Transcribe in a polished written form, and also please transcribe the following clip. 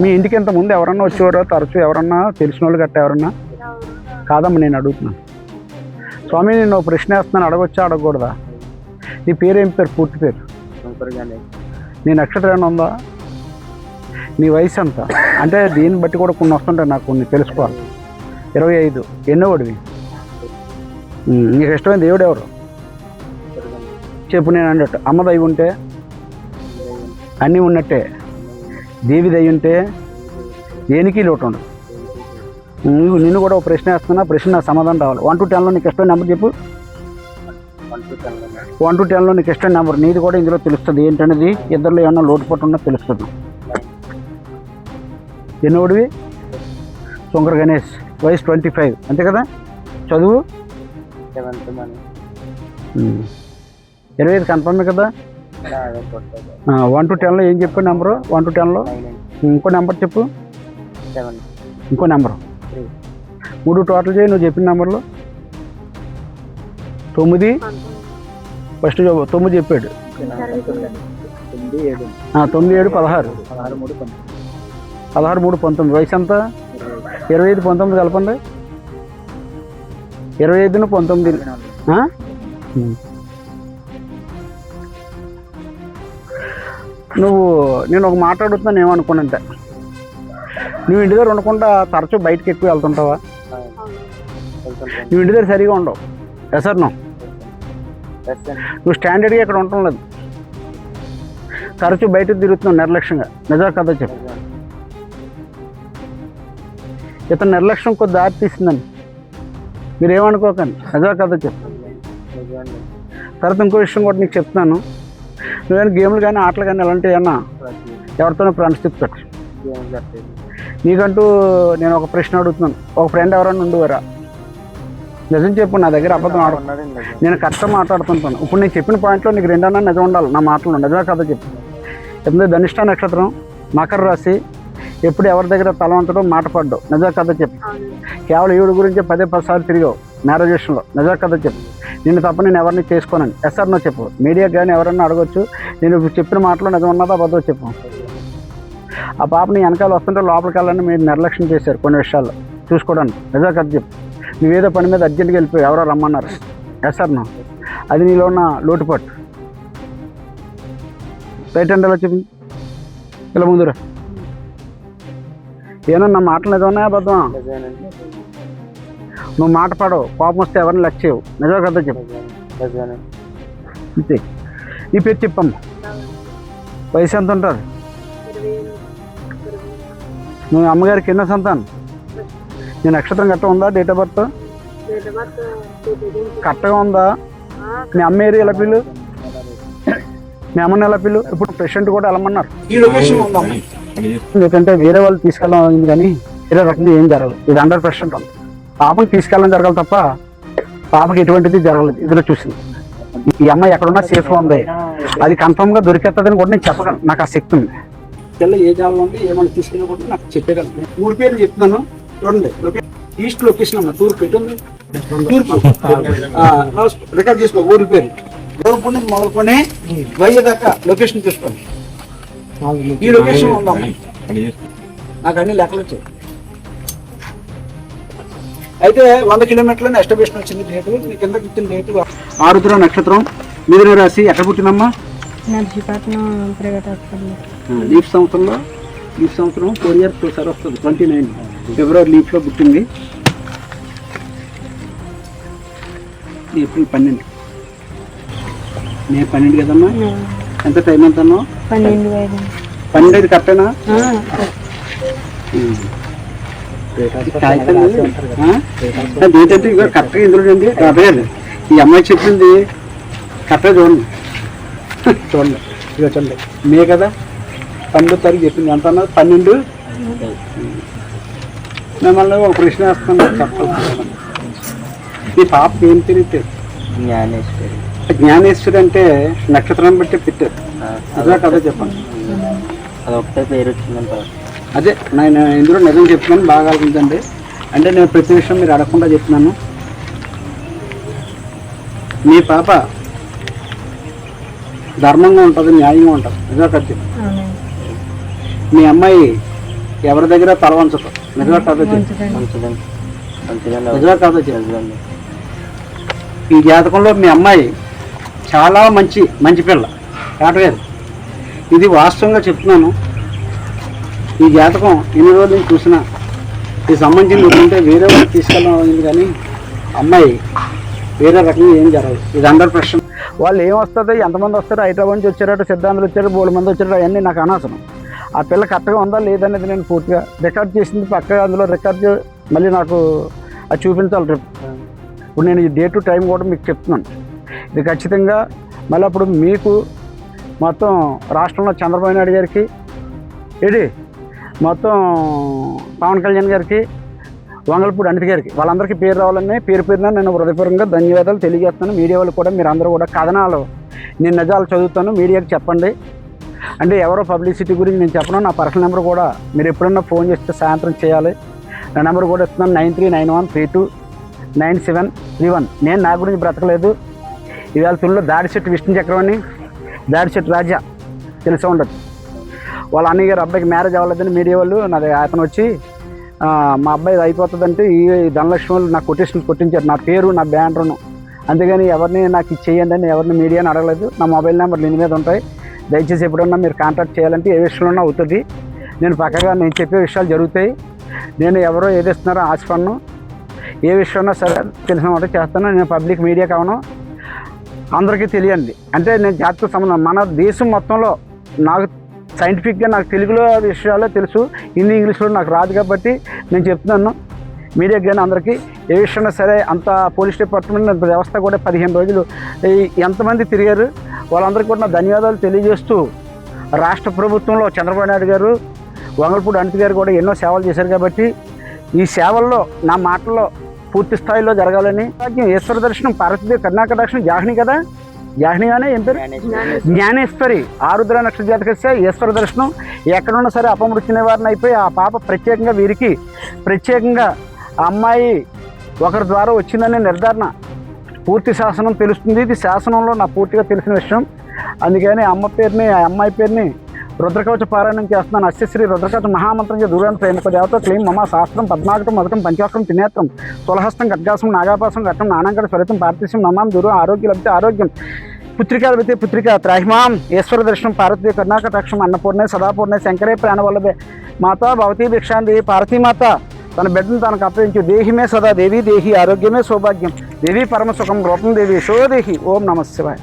మీ ఇంటికి ఇంత ముందు ఎవరన్నా వచ్చేవారో తరచూ ఎవరన్నా తెలిసిన వాళ్ళు గట్ట ఎవరన్నా? కాదమ్మా నేను అడుగుతున్నాను. స్వామి నేను ఒక ప్రశ్న వేస్తున్నాను, అడగొచ్చా అడగకూడదా? నీ పేరు ఏం పేరు, పూర్తి పేరు? నీ నక్షత్రం ఏమైనా ఉందా? నీ వయసు ఎంత? అంటే దీన్ని బట్టి కూడా కొన్ని వస్తుంటాయి నాకు, కొన్ని తెలుసుకోవాలి. 25. ఎన్నో వాడివి? నీకు ఇష్టమైన దేవుడు ఎవరు చెప్పు. నేను అన్నట్టు అమ్మ దయ ఉంటే అన్నీ ఉన్నట్టే, దేవి దయ ఉంటే దేనికి లోటు ఉండదు. నిన్ను కూడా ఒక ప్రశ్న వేస్తున్నా, ప్రశ్న నాకు సమాధానం రావాలి. 1 to 10లో నీకు ఇష్టమైన నెంబర్ చెప్పు. 1 to 10లో నీకు ఇష్టమైన నెంబర్ నీది కూడా ఇందులో తెలుస్తుంది ఏంటనేది. ఇద్దరిలో ఏమన్నా లోటుపాటు ఉన్నా తెలుస్తుంది. ఎన్నోడివి? శంకర్ గణేష్. వయసు 25 అంతే కదా? చదువు 25 కన్ఫర్మే కదా? 1 to 10లో ఏం చెప్పు నెంబరు? 1 to 10లో ఇంకో నెంబర్ చెప్పు. ఇంకో నెంబరు 3 టోటల్ చేయి నువ్వు చెప్పిన నెంబర్లో. 9 ఫస్ట్ 9 చెప్పాడు. 9, 7, 16. 16, 3, 19. వయసు ఎంత? 25, 19 కలపండి. 25, 19. నువ్వు నేను ఒక మాట్లాడుతున్నాను ఏమనుకోనంటే, నువ్వు ఇంటి దగ్గర ఉండకుండా తరచూ బయటకు ఎక్కువ వెళ్తుంటావా? నువ్వు ఇంటి దగ్గర సరిగా ఉండవు. సార్ నువ్వు స్టాండర్డ్గా ఇక్కడ ఉండటం లేదు, తరచూ బయటకు తిరుగుతున్నావు నిర్లక్ష్యంగా. నిజా కదా చెప్పు. ఇతను నిర్లక్ష్యం కొద్ది దారి తీసిందని మీరు ఏమనుకోకండి. నిజా కదా చెప్పు. తర్వాత ఇంకో విషయం కూడా నీకు చెప్తున్నాను. నువ్వేమైనా గేమ్లు కానీ ఆటలు కానీ ఎలాంటివి ఏమన్నా ఎవరితోనూ ఫ్రెండ్స్ పెట్టు. నీకంటూ నేను ఒక ప్రశ్న అడుగుతున్నాను, ఒక ఫ్రెండ్ ఎవరైనా ఉండేవారా? నిజం చెప్పు, నా దగ్గర అబద్ధం ఆడుతున్నాడు. నేను కరెక్ట్గా మాట్లాడుతుంటాను. ఇప్పుడు నేను చెప్పిన పాయింట్లో నీకు 2 అన్నా నిజం ఉండాలి నా మాటలు. నిజమే కదా చెప్పు. ఎందుకంటే ధనిష్ట నక్షత్రం, మకర రాశి, ఎప్పుడు ఎవరి దగ్గర తల వంచడం, మాట పడ్డావు. నిజా కథ చెప్పు. కేవలం ఈవిడ గురించి 10 సార్లు తిరిగావు మ్యారేజ్ విషయంలో. నిజా కథ చెప్పు. నిన్ను తప్ప నేను ఎవరిని చేసుకోనని. ఎస్ఆర్ నో చెప్పు. మీడియాకి కానీ ఎవరన్నా అడగొచ్చు, నేను చెప్పిన మాటలో నిజం ఉన్నదో అబద్ధం చెప్పు. ఆ పాపని వెనకాల వస్తుంటే లోపలికి వెళ్ళాలని మీరు నిర్లక్ష్యం చేశారు కొన్ని విషయాల్లో చూసుకోవడానికి. నిజా కథ చెప్పు. నువ్వేదో పని మీద అర్జెంట్గా వెళ్ళిపోయి ఎవరో రమ్మన్నారు. SR no. అది నీలో ఉన్న లోటుపాటు. రైట్ హ్యాండ్ ఎలా చెప్పింది? ఇలా ముందురా. ఏమన్నా మాటలు నిజం ఉన్నాయా అబద్ధమా? నువ్వు మాట పడవు, కోపం వస్తే ఎవరిని లెక్క చేయవు. నిజమే కదా చెప్పు. అంతే. నీ పేరు చెప్పమ్మా. వయసు ఎంత ఉంటుంది? నువ్వు అమ్మగారికి ఎన్నో సంతానం? నీ నక్షత్రం కరెక్ట్గా ఉందా? డేట్ ఆఫ్ బర్త్ కరెక్ట్గా ఉందా? మీ అమ్మ ఏరియా ఎలా పిల్లు? మీ అమ్మని ఎలా పిల్లు? ఇప్పుడు పేషెంట్ కూడా వెళ్ళమన్నారు. ఈ లొకేషన్ ఉందమ్మా. ఎందుకంటే వేరే వాళ్ళు తీసుకెళ్ళడం కానీ వేరే రకంగా ఏం జరగదు. ఇది 100% ఉంది. పాపకి తీసుకెళ్ళడం జరగాలి తప్ప పాపకి ఎటువంటిది జరగలేదు. ఇందులో చూసింది ఈ అమ్మాయి ఎక్కడున్నా సేఫ్గా ఉంది. అది కన్ఫర్మ్గా దొరికేస్తుందని కూడా నేను చెప్పగలను. నాకు ఆ శక్తి ఉంది. పిల్ల ఏ జాబ్ ఉంది ఏమైనా తీసుకెళ్ళకుండా నాకు చెప్పగలను. ఊరి పేరు చెప్తున్నాను చూడండి. ఈస్ట్ లొకేషన్ అన్న తూర్పు పెట్టుంది. తూర్పు రికార్డ్ చేసుకో. ఊరి పేరు గౌరవ నుంచి మొదలుకొని వైద్య దాకా లొకేషన్ చూసుకోండి. ఈ లొకేషన్ ఉందమ్మా. నాకు అన్ని లెక్కలు వచ్చాయి. అయితే 100 కిలోమీటర్లని ఎస్టాబ్లిష్మెంట్ వచ్చింది. డేటు నీ కింద పుట్టిన డేటు ఆరుద్ర నక్షత్రం, మిథున రాశి. ఎక్కడ పుట్టినమ్మా? లీఫ్ సంవత్సరంలో 4 years ఒకసారి వస్తుంది. 29 ఫిబ్రవరి లీఫ్లో పుట్టింది. ఏప్రిల్ 12. మే 12 కదమ్మా. ఎంత టైం ఎంత అన్నావు? 12 కరెక్టేనా? డేట్ అంటే ఇక కరెక్ట్గా ఇందులో అండి. అదే ఈ అమ్మాయి చెప్పింది కరెక్ట్గా చూడండి. చూడండి ఇక చూడండి. మే కదా 12వ తారీఖు చెప్పింది. ఎంత అన్నది 12. మిమ్మల్ని ఒక ప్రశ్న వేస్తున్నాను చెప్పాలి. ఈ పాప ఏం తెలియదు? జ్ఞానేశ్వరి. జ్ఞానేశ్వరి అంటే నక్షత్రం బట్టి పెట్టారు. అదే కదా చెప్పండి. అదొకటే పేరు వచ్చిందంట. అదే నేను ఇందులో నిజం చెప్తున్నాను. బాగా ఆలోచించండి. అంటే నేను ప్రతి విషయం మీరు అడగకుండా చెప్తున్నాను. మీ పాప ధర్మంగా ఉంటుంది, న్యాయంగా ఉంటుంది. నిజా ఖర్చు. మీ అమ్మాయి ఎవరి దగ్గర తల వంచదు, నిజమే కాదు మంచిదండి మంచిదండి నిజమే కాదు మంచిదండి. ఈ జాతకంలో మీ అమ్మాయి చాలా మంచి పిల్ల కాటగారు. ఇది వాస్తవంగా చెప్తున్నాను. ఈ జాతకం ఎన్ని రోజులు నేను చూసినా ఈ సంబంధించిన ఉంటే వేరే వాళ్ళు తీసుకెళ్ళడం కానీ అమ్మాయి వేరే రకంగా ఏం జరగదు. ఇది 100%. వాళ్ళు ఏం వస్తుందో, ఎంతమంది వస్తారో, హైదరాబాద్ నుంచి వచ్చారట, సిద్ధాంతులు వచ్చారు, 3 మంది వచ్చారు, అవన్నీ నాకు అనవసరం. ఆ పిల్ల కరెక్ట్గా ఉందా లేదనేది నేను పూర్తిగా రికార్డ్ చేసింది పక్కగా అందులో రికార్డ్ మళ్ళీ నాకు అది చూపించాలి రేపు. ఇప్పుడు నేను ఈ డేటు టైం కూడా మీకు చెప్తున్నాను. ఇది ఖచ్చితంగా మళ్ళీ అప్పుడు మీకు మొత్తం రాష్ట్రంలో చంద్రబాబు నాయుడు గారికి మొత్తం పవన్ కళ్యాణ్ గారికి, వంగలపూడి అనిత గారికి, వాళ్ళందరికీ పేరు రావాలని పేరున నేను హృదయపూర్వకంగా ధన్యవాదాలు తెలియజేస్తున్నాను. మీడియా వాళ్ళు కూడా మీరు అందరూ కూడా కథనాలు నేను నిజాలు చదువుతాను, మీడియాకి చెప్పండి. అంటే ఎవరో పబ్లిసిటీ గురించి నేను చెప్పను. నా పర్సనల్ నెంబర్ కూడా మీరు ఎప్పుడన్నా ఫోన్ చేస్తే సాయంత్రం చేయాలి. నా నెంబర్ కూడా ఇస్తున్నాను 9391329731. నేను నా గురించి బ్రతకలేదు. ఇవాళ తుల్లో దాడిశెట్టి విష్ణు చక్రవర్తి, దాడిశెట్టి రాజా తెలిసే ఉండదు. వాళ్ళ అన్నయ్య గారు అబ్బాయికి మ్యారేజ్ అవ్వలేదని మీడియా వాళ్ళు నాది అతను వచ్చి మా అబ్బాయి అయిపోతుందంటే ఈ ధనలక్ష్మి వాళ్ళు నాకు కొట్టించారు, నా పేరు నా బ్యానర్ను. అంతేగాని ఎవరిని నాకు ఇచ్చేయండి అని ఎవరిని మీడియాని అడగలేదు. నా మొబైల్ నెంబర్లు దీని మీద ఉంటాయి. దయచేసి ఎప్పుడన్నా మీరు కాంటాక్ట్ చేయాలంటే ఏ విషయంలోనే అవుతుంది. నేను పక్కగా నేను చెప్పే విషయాలు జరుగుతాయి. నేను ఎవరో ఏది ఇస్తున్నారో ఆశపడను. ఏ విషయంలో సరే తెలిసిన మాట చేస్తాను. నేను పబ్లిక్ మీడియా కావను, అందరికీ తెలియండి. అంటే నేను జాతక సంబంధం మన దేశం మొత్తంలో నాకు సైంటిఫిక్గా నాకు తెలుగులో విషయాల్లో తెలుసు, హిందీ ఇంగ్లీష్లో నాకు రాదు. కాబట్టి నేను చెప్తున్నాను మీడియాకి కానీ అందరికీ ఏ విషయంలో సరే. అంత పోలీస్ డిపార్ట్మెంట్ వ్యవస్థ కూడా 15 రోజులు ఎంతమంది తిరిగారు వాళ్ళందరికీ కూడా నా ధన్యవాదాలు తెలియజేస్తూ, రాష్ట్ర ప్రభుత్వంలో చంద్రబాబు నాయుడు గారు, వంగలపూడి అనిత గారు కూడా ఎన్నో సేవలు చేశారు. కాబట్టి ఈ సేవల్లో నా మాటల్లో పూర్తి స్థాయిలో జరగాలని. ఈశ్వర దర్శనం పార్వతీదేవి కర్ణాటక దర్శనం జాహ్ని కదా, జాహ్నిగానే ఏం పేరు జ్ఞానేశ్వరి. ఆరుద్ర నక్షత్ర జాతకస్తే ఈశ్వర దర్శనం. ఎక్కడున్నా సరే అపమృత్యునే వారిని అయిపోయి ఆ పాప ప్రత్యేకంగా వీరికి ప్రత్యేకంగా ఆ అమ్మాయి ఒకరి ద్వారా వచ్చిందనే నిర్ధారణ పూర్తి శాసనం తెలుస్తుంది. ఇది శాసనంలో నా పూర్తిగా తెలిసిన విషయం. అందుకని అమ్మ పేరుని ఆ అమ్మాయి పేరుని రుద్రకవచ పారాయణం చేస్తున్నాను. అశ్వశ్రీ రుద్రకవచ మహామంత్రం దూరాన్ని ప్రేమక దేవత క్లీం మమ శాస్త్రం పద్మాకటం మధుకం పంచాస్త్రం త్రినేత్రం తులహస్తం ఖడ్గాసం నాగాపాసం ఘట్టం నానాంకర స్వరితం పార్థిష్యం నమాం దూరం ఆరోగ్య లభితే ఆరోగ్యం పుత్రికా లభితే పుత్రిక త్రాహిమాం ఈశ్వర దర్శనం పార్వతీ కర్ణాకటాక్షం అన్నపూర్ణే సదాపూర్ణే శంకరే ప్రాణవల్లభే మాతా భవతీ భిక్షాంది పార్వతీమాత తన బిడ్డను తనకు అప్పగించు. దేహిమే సదా దేవి దేహి ఆరోగ్యమే సౌభాగ్యం దేవి పరమసుఖం రూపం దేవి శోదేహి. ఓం నమ శివాయ.